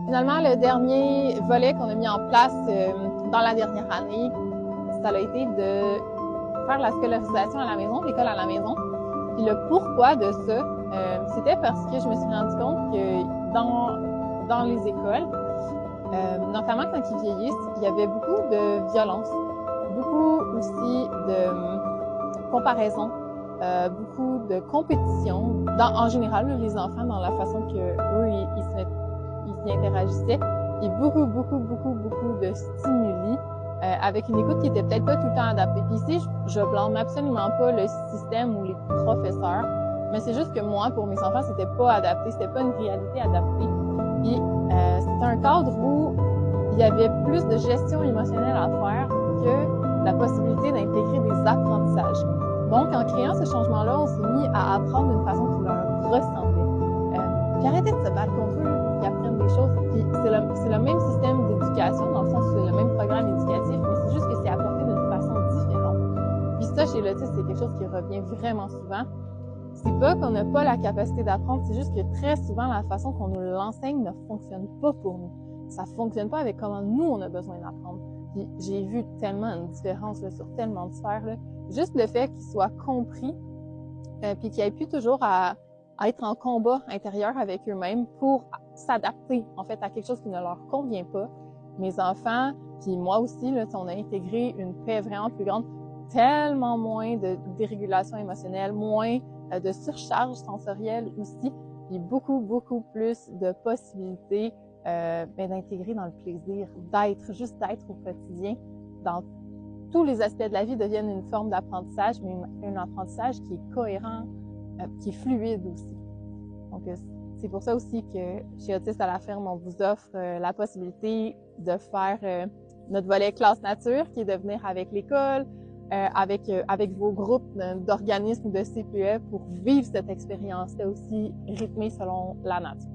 Finalement, le dernier volet qu'on a mis en place dans la dernière année, ça a été de faire la scolarisation à la maison, l'école à la maison. Puis le pourquoi de ça, c'était parce que je me suis rendu compte que dans les écoles, notamment quand ils vieillissent, il y avait beaucoup de violence, beaucoup aussi de comparaison, beaucoup de compétition. En général, les enfants, dans la façon que eux ils s'y interagissaient, et beaucoup de stimuli avec une écoute qui était peut-être pas tout le temps adaptée. Puis ici, je blâme absolument pas le système ou les professeurs, mais c'est juste que moi, pour mes enfants, c'était pas adapté, c'était pas une réalité adaptée. Puis c'était un cadre où il y avait plus de gestion émotionnelle à faire que la possibilité d'intégrer des apprentissages. Donc, en créant ce changement-là, on s'est mis à apprendre d'une façon qui leur ressemblait. Puis arrêter de se battre contre eux pour qu'ils apprennent des choses. Puis c'est le même système d'éducation, dans le sens où c'est le même programme éducatif, mais c'est juste que c'est apporté d'une façon différente. Puis ça, chez l'autisme, c'est quelque chose qui revient vraiment souvent. C'est pas qu'on n'a pas la capacité d'apprendre, c'est juste que très souvent, la façon qu'on nous l'enseigne ne fonctionne pas pour nous. Ça fonctionne pas avec comment nous, on a besoin d'apprendre. Puis j'ai vu tellement une différence là, sur tellement de sphères. Là. Juste le fait qu'ils soient compris, puis qu'ils aient pu toujours à être en combat intérieur avec eux-mêmes pour s'adapter en fait à quelque chose qui ne leur convient pas. Mes enfants, puis moi aussi, là, on a intégré une paix vraiment plus grande, tellement moins de dérégulation émotionnelle, moins de surcharge sensorielle aussi, puis beaucoup plus de possibilités d'intégrer dans le plaisir, juste d'être au quotidien. Dans tous les aspects de la vie deviennent une forme d'apprentissage, mais un apprentissage qui est cohérent, qui est fluide aussi. Donc, c'est pour ça aussi que chez Autistes à la ferme, on vous offre la possibilité de faire notre volet classe nature, qui est de venir avec l'école, avec vos groupes d'organismes de CPE pour vivre cette expérience-là aussi rythmée selon la nature.